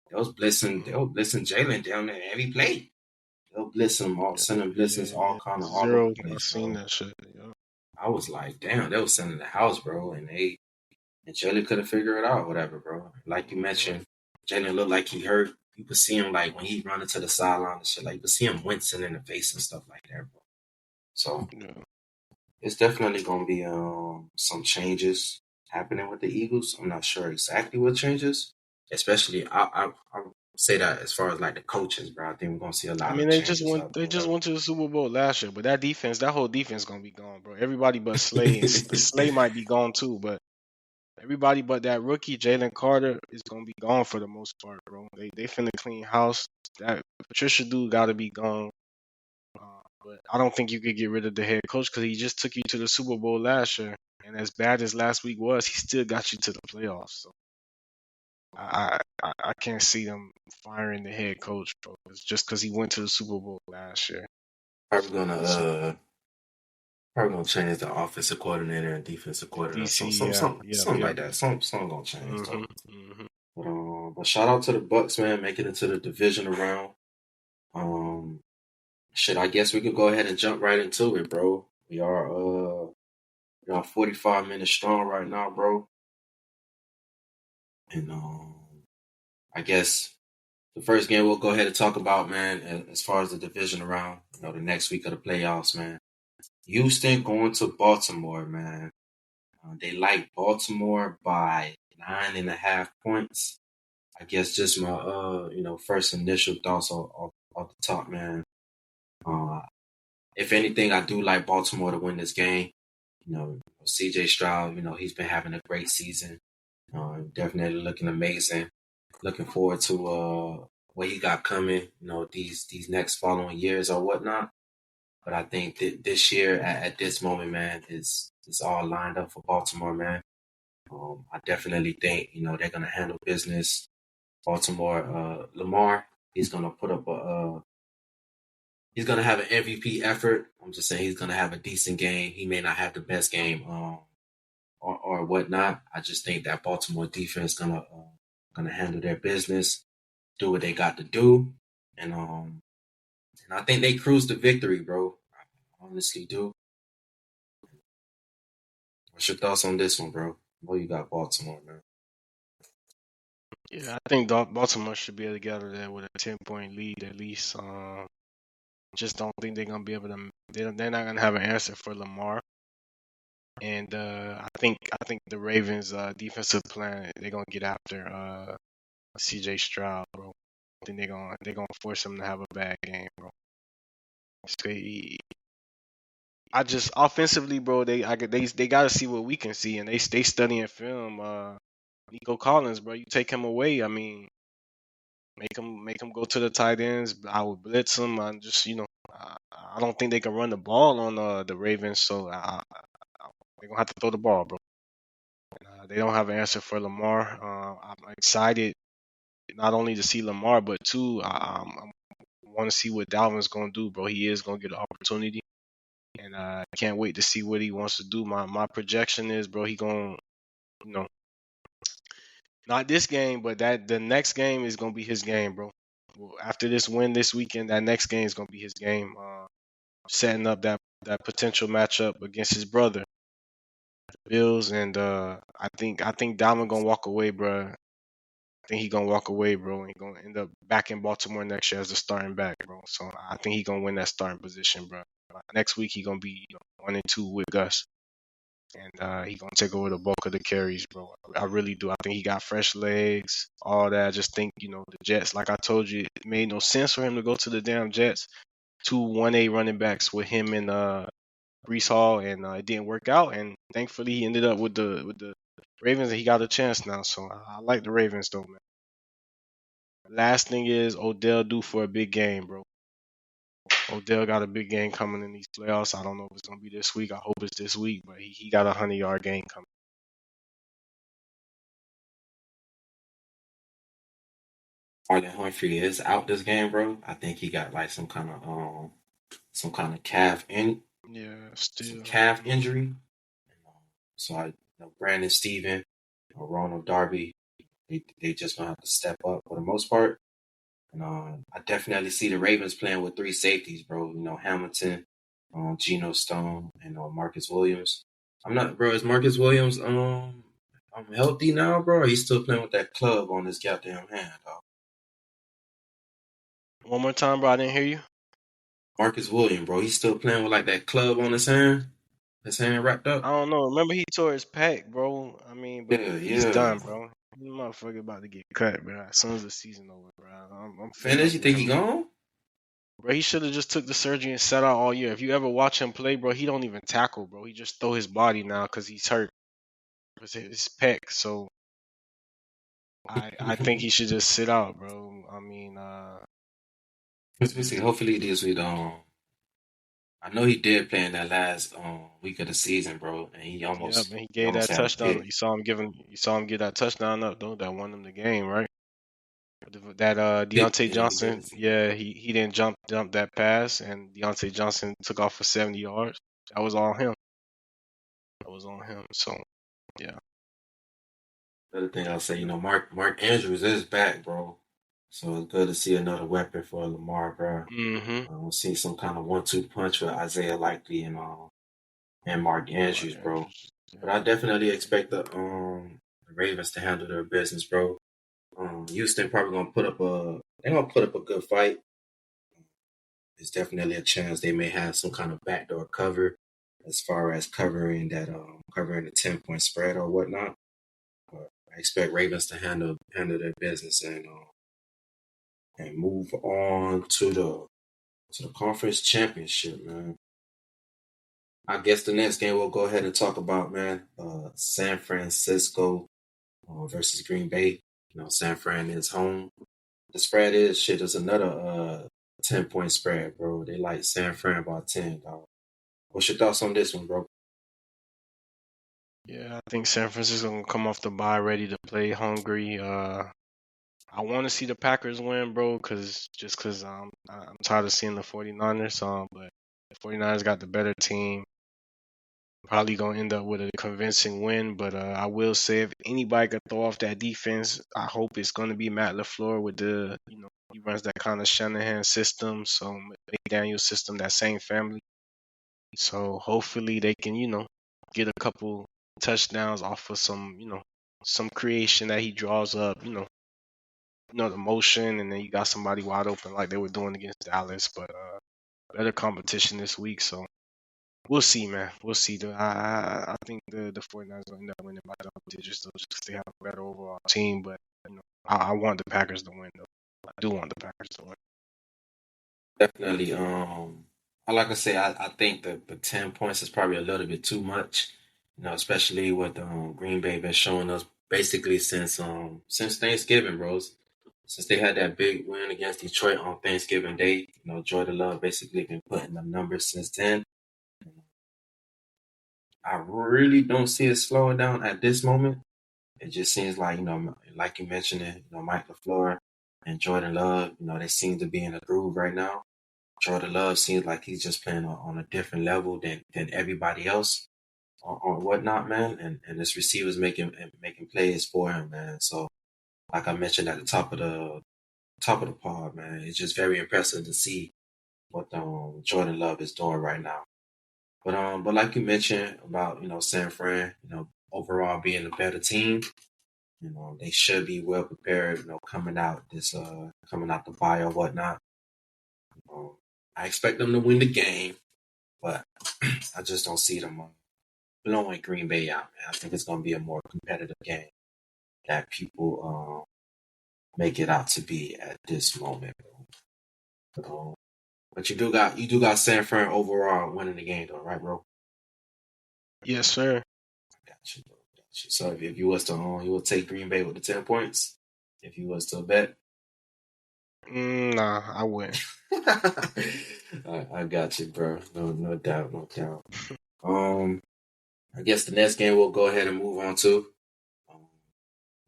They Mhm. were blitzing Jalen down there every play. They were blitzing him all, Yeah, sending blitzes yeah. all over Zero. the I place, seen bro. that shit. Yeah. I was like, damn, they were sending the house, bro, and Jalen couldn't figure it out, whatever, bro. Like you Mhm. mentioned, Jalen looked like he hurt. You could see him like when he running to the sideline and shit, like you could see him wincing in the face and stuff like that, bro. So Yeah. it's definitely gonna be some changes happening with the Eagles. I'm not sure exactly what changes, especially I say that as far as like the coaches, bro. I think we're gonna see a I lot mean, of changes up they or just whatever. went to the Super Bowl last year, but that whole defense gonna be gone, bro. Everybody but Slay, and Slay might be gone too, but everybody but that rookie Jalen Carter is gonna be gone for the most part, bro. They finna clean house. That Patricia dude gotta be gone. But I don't think you could get rid of the head coach because he just took you to the Super Bowl last year, and as bad as last week was, he still got you to the playoffs. So I can't see them firing the head coach, bro. It's just because he went to the Super Bowl last year. probably gonna So uh probably gonna change the offensive coordinator and defensive coordinator. DC, Something like that. Something gonna change though. hmm But shout out to the Bucks, man, making it to the divisional round. Um, shit, I guess we could go ahead and jump right into it, bro. We are 45 minutes strong right now, bro. And I guess the first game we'll go ahead and talk about, man, as far as the division round, the next week of the playoffs, man. Houston going to Baltimore, man. They like Baltimore by 9.5 points. I guess just my first initial thoughts off the top, man. If anything, I do like Baltimore to win this game. CJ Stroud, he's been having a great season. Definitely looking amazing. Looking forward to what he got coming, these next following years or whatnot. But I think that this year, at this moment, man, it's all lined up for Baltimore, man. I definitely think, they're going to handle business. Baltimore, Lamar, he's going to put up he's going to have an MVP effort. I'm just saying he's going to have a decent game. He may not have the best game or whatnot. I just think that Baltimore defense gonna handle their business, do what they got to do, and I think they cruise to victory, bro. I honestly do. What's your thoughts on this one, bro? What you got, Baltimore, man? Yeah, I think Baltimore should be able to get out of there with a 10-point lead at least. Just don't think they're gonna be able to. They're not gonna have an answer for Lamar. And I think the Ravens' defensive plan, they're gonna get after CJ Stroud, bro. I think they're gonna force him to have a bad game, bro. So I just offensively, bro, they gotta see what we can see, and they studying film. Nico Collins, bro, you take him away. I mean, make him go to the tight ends. I would blitz him. I just I don't think they can run the ball on the Ravens, so they're gonna have to throw the ball, bro. They don't have an answer for Lamar. I'm excited not only to see Lamar, but two, I want to see what Dalvin's gonna do, bro. He is gonna get an opportunity, and I can't wait to see what he wants to do. My projection is, bro, he gonna, not this game, but the next game is gonna be his game, bro. Well, after this win this weekend, that next game is gonna be his game. Setting up that potential matchup against his brother, Bills, and I think Dalvin gonna walk away, bro. I think he gonna walk away, bro, and he gonna end up back in Baltimore next year as a starting back, bro. So I think he gonna win that starting position, bro. Next week he gonna be 1-2 with Gus, and he gonna take over the bulk of the carries, bro. I really do. I think he got fresh legs, all that. I just think the Jets, like I told you, it made no sense for him to go to the damn Jets. 2 1A running backs with him and Brees Hall, and it didn't work out. And thankfully he ended up with the Ravens, and he got a chance now. So I like the Ravens though, man. Last thing is Odell due for a big game, bro. Odell got a big game coming in these playoffs. I don't know if it's gonna be this week. I hope it's this week, but he got a 100-yard game coming. Marlon Humphrey is out this game, bro. I think he got like some kind of calf injury. So Brandon Steven, Ronald Darby, they just gonna have to step up for the most part. And I definitely see the Ravens playing with 3 safeties, bro. Hamilton, Geno Stone, and Marcus Williams. Is Marcus Williams healthy now, bro? Or he's still playing with that club on his goddamn hand, dog? One more time, bro. I didn't hear you. Marcus Williams, bro. He's still playing with like that club on his hand. His hand wrapped up. I don't know. Remember he tore his pec, bro. I mean, but he's done, bro. The motherfucker about to get cut, bro. As soon as the season over, bro. I'm finished. You think he gone? Bro, he should have just took the surgery and sat out all year. If you ever watch him play, bro, he don't even tackle, bro. He just throw his body now because he's hurt. It's his pec, so I think he should just sit out, bro. I mean, let's see. Hopefully this week, I know he did play in that last week of the season, bro, and he almost. Yeah, man, he gave that touchdown. You saw him get that touchdown up, though. That won him the game, right? That Deontay Johnson, yeah, he didn't jump that pass, and Deontay Johnson took off for 70 yards. That was all him. So, yeah. Another thing I'll say, Mark Andrews is back, bro. So it's good to see another weapon for Lamar, bro. Mm-hmm. See some kind of 1-2 punch with Isaiah Likely and Mark Andrews, bro. But I definitely expect the Ravens to handle their business, bro. Houston probably gonna put up a good fight. There's definitely a chance they may have some kind of backdoor cover as far as covering the 10-point spread or whatnot. But I expect Ravens to handle their business and move on to to the conference championship, man. I guess the next game we'll go ahead and talk about, man. San Francisco versus Green Bay. San Fran is home. The spread is another 10-point spread, bro. They like San Fran by 10, dog. What's your thoughts on this one, bro? Yeah, I think San Francisco gonna come off the bye ready to play, hungry. I want to see the Packers win, bro, cause I'm tired of seeing the 49ers. But the 49ers got the better team. Probably gonna end up with a convincing win, but I will say if anybody could throw off that defense, I hope it's gonna be Matt LaFleur with he runs that kind of Shanahan system, so McDaniel system, that same family. So hopefully they can get a couple touchdowns off of some creation that he draws up, the motion, and then you got somebody wide open like they were doing against Dallas, but better competition this week, so. We'll see, man. We'll see. I think the 49ers will end up winning by double digits, though, just because they have a better overall team. But I want the Packers to win, though. I do want the Packers to win. Definitely. Like I say, I think the 10 points is probably a little bit too much. Especially what Green Bay been showing us basically since Thanksgiving, bros. Since they had that big win against Detroit on Thanksgiving Day, Jordan Love basically been putting the numbers since then. I really don't see it slowing down at this moment. It just seems like, like you mentioned it, Mike LaFleur and Jordan Love, they seem to be in a groove right now. Jordan Love seems like he's just playing on a different level than everybody else or whatnot, man. And this receiver's making plays for him, man. So like I mentioned at the top of the pod, man, it's just very impressive to see what Jordan Love is doing right now. But like you mentioned about San Fran, overall being a better team, they should be well prepared, coming out the bye or whatnot. I expect them to win the game, but I just don't see them blowing Green Bay out, man. I think it's going to be a more competitive game that people make it out to be at this moment. But you do got San Fran overall winning the game, though, right, bro? Yes, sir. I got you, bro. So if you was to you would take Green Bay with the 10 points. If you was to bet. Nah, I wouldn't. I got you, bro. No doubt, no doubt. I guess the next game we'll go ahead and move on to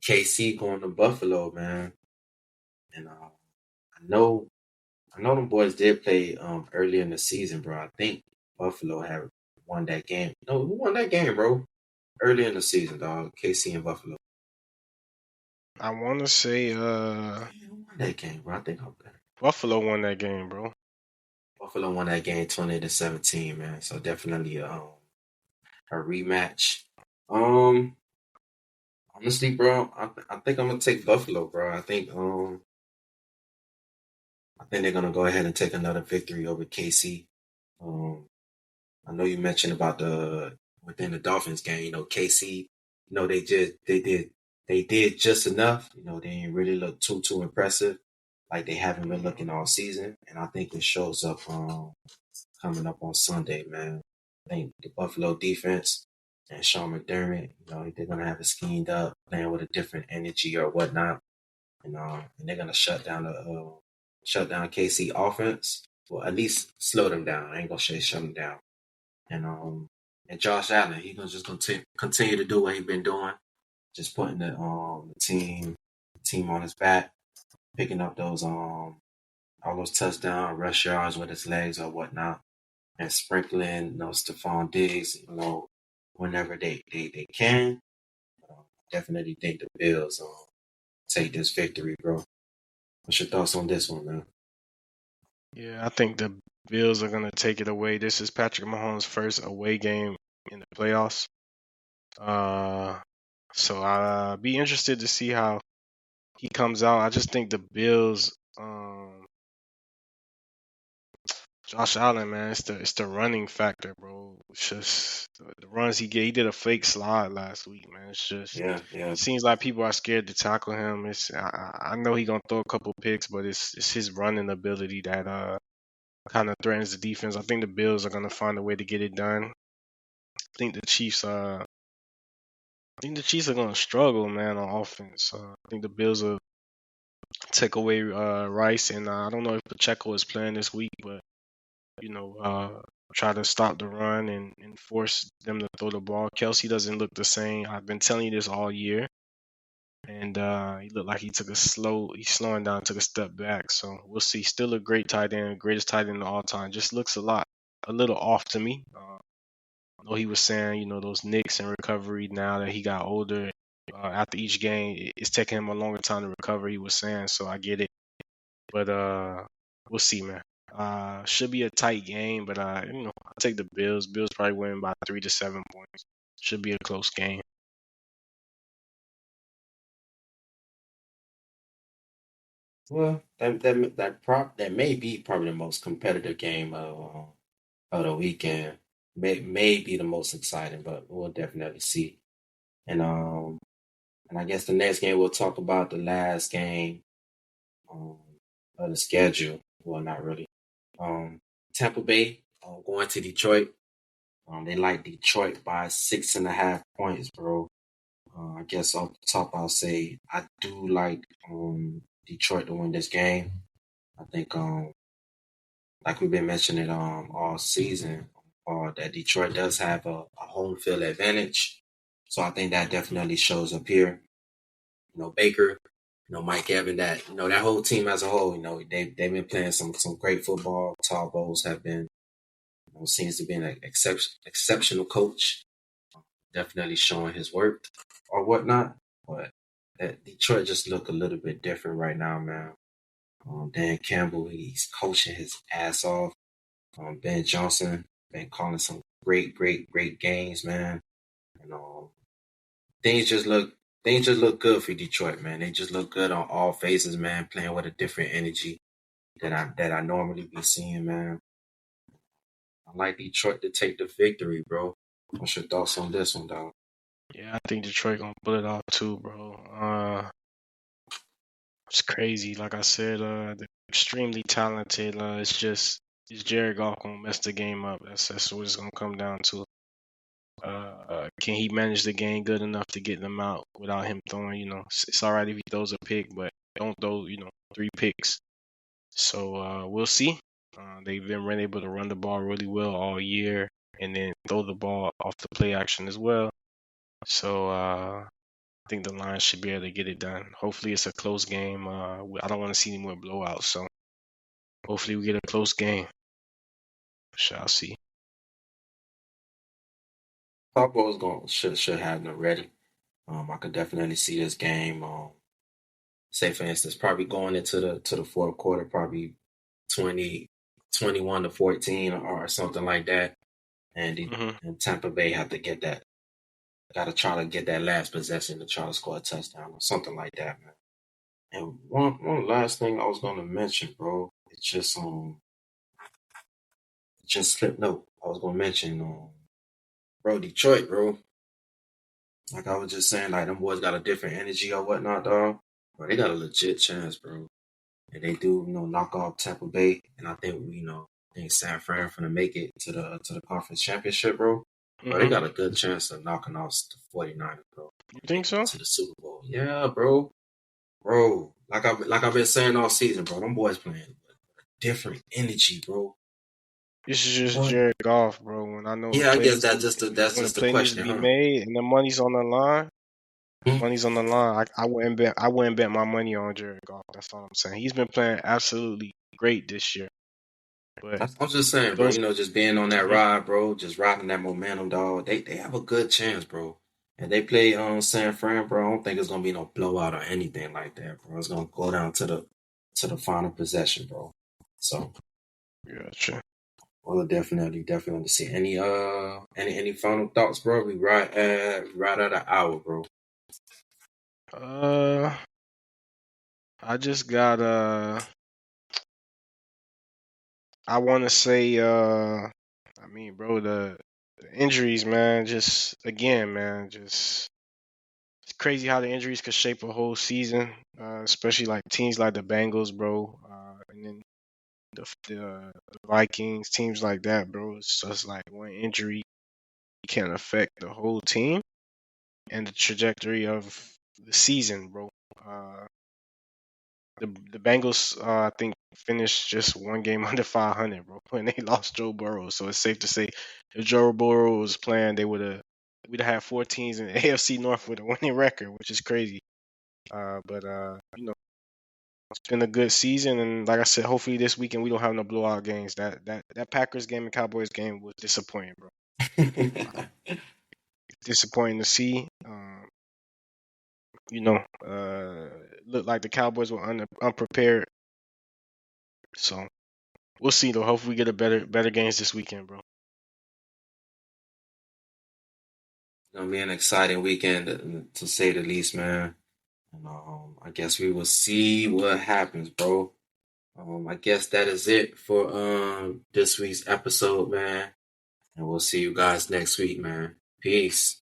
KC going to Buffalo, man. And I know them boys did play early in the season, bro. I think Buffalo had won that game. No, who won that game, bro? Early in the season, dog. KC and Buffalo. I want to say Who won that game, bro? I think I'm better. Buffalo won that game, bro. Buffalo won that game 20-17, man. So definitely a rematch. Honestly, bro, I think I'm gonna take Buffalo, bro. I think they're gonna go ahead and take another victory over KC. I know you mentioned about within the Dolphins game, KC, they did just enough. They didn't really look too impressive, like they haven't been looking all season. And I think it shows up coming up on Sunday, man. I think the Buffalo defense and Sean McDermott, they're gonna have it schemed up, playing with a different energy or whatnot, and they're gonna shut down KC offense. Well, at least slow them down. I ain't gonna say shut them down. And Josh Allen, he's gonna just continue to do what he's been doing, just putting the team on his back, picking up those all those touchdown rush yards with his legs or whatnot, and sprinkling Stephon Diggs, whenever they can. Definitely think the Bills take this victory, bro. What's your thoughts on this one, man? Yeah, I think the Bills are gonna take it away. This is Patrick Mahomes' first away game in the playoffs. So I'll be interested to see how he comes out. I just think the Bills, Josh Allen, man, it's the running factor, bro. It's just the runs he get. He did a fake slide last week, man. It's just Yeah. it seems like people are scared to tackle him. I know he gonna throw a couple picks, but it's his running ability that kind of threatens the defense. I think the Bills are gonna find a way to get it done. I think the Chiefs are gonna struggle, man, on offense. I think the Bills will take away Rice, and I don't know if Pacheco is playing this week, but try to stop the run and force them to throw the ball. Kelsey doesn't look the same. I've been telling you this all year, and he looked like he's slowing down, took a step back. So we'll see. Still a great tight end, greatest tight end of all time. Just looks a little off to me. I know he was saying, those nicks and recovery now that he got older. After each game, it's taking him a longer time to recover. He was saying, so I get it, but we'll see, man. Should be a tight game, but I'll take the Bills. Bills probably win by 3 to 7 points. Should be a close game. Well, that may be probably the most competitive game of the weekend. May be the most exciting, but we'll definitely see. And I guess the next game we'll talk about the last game um, of the schedule. Well, not really. Tampa Bay going to Detroit. They like Detroit by 6.5 points, bro. I guess off the top, I'll say I do like Detroit to win this game. I think, like we've been mentioning all season, that Detroit does have a home field advantage. So I think that definitely shows up here. Baker, Mike Evans, that whole team as a whole, they've been playing some great football. Todd Bowles have been, seems to be an exceptional coach. Definitely showing his work or whatnot. But Detroit just look a little bit different right now, man. Dan Campbell, he's coaching his ass off. Ben Johnson been calling some great games, man. And things just look good for Detroit, man. They just look good on all phases, man. Playing with a different energy that I normally be seeing, man. I like Detroit to take the victory, bro. What's your thoughts on this one, dog? Yeah, I think Detroit gonna pull it off too, bro. It's crazy. Like I said, they're extremely talented. Is Jared Goff gonna mess the game up? That's what it's gonna come down to. Can he manage the game good enough to get them out without him throwing? It's all right if he throws a pick, but don't throw 3 picks. So we'll see. They've been able to run the ball really well all year, and then throw the ball off the play action as well. So I think the Lions should be able to get it done. Hopefully, it's a close game. I don't want to see any more blowouts, so hopefully we get a close game. Shall see. Todd Bowles should have them ready. I could definitely see this game. Say for instance, probably going into the fourth quarter, probably 21-14 or something like that. And Tampa Bay have to get that. Got to try to get that last possession to try to score a touchdown or something like that, man. And one last thing I was going to mention, bro. It's just slipped note. I was going to mention, bro, Detroit, bro. Like I was just saying, like them boys got a different energy or whatnot, dog. Bro, they got a legit chance, bro. And they do, knock off Tampa Bay, and I think I think San Fran finna make it to the conference championship, bro. Bro, they got a good chance of knocking off the 49ers, bro. You think so? To the Super Bowl, yeah, bro. Bro, like I've been saying all season, bro. Them boys playing different energy, bro. This is just Jared Goff, bro. When I know, yeah, I guess that's just the question, to be made and the money's on the line. Money's on the line. I wouldn't bet my money on Jared Goff. That's all I'm saying. He's been playing absolutely great this year. But I'm just saying, bro. Just being on that ride, bro. Just riding that momentum, dog. They have a good chance, bro. And they play San Fran, bro. I don't think it's gonna be no blowout or anything like that, bro. It's gonna go down to the final possession, bro. So yeah, sure. We'll definitely see. Any final thoughts, bro? We right at an hour, bro. I just got I want to say I mean, bro, the injuries, man, just again, man, just it's crazy how the injuries could shape a whole season, especially like teams like the Bengals, bro, and then the the Vikings, teams like that, bro. It's just like one injury can affect the whole team and the trajectory of the season, bro. Uh, the Bengals, I think, finished just one game under 500, bro, when they lost Joe Burrow. So it's safe to say if Joe Burrow was playing, we'd have had 4 teams in the AFC North with a winning record, which is crazy. But it's been a good season, and like I said, hopefully this weekend we don't have no blowout games. That Packers game and Cowboys game was disappointing, bro. Disappointing to see. Looked like the Cowboys were unprepared. So we'll see though. Hopefully we get a better games this weekend, bro. It's gonna be an exciting weekend to say the least, man. And I guess we will see what happens, bro. I guess that is it for this week's episode, man. And we'll see you guys next week, man. Peace.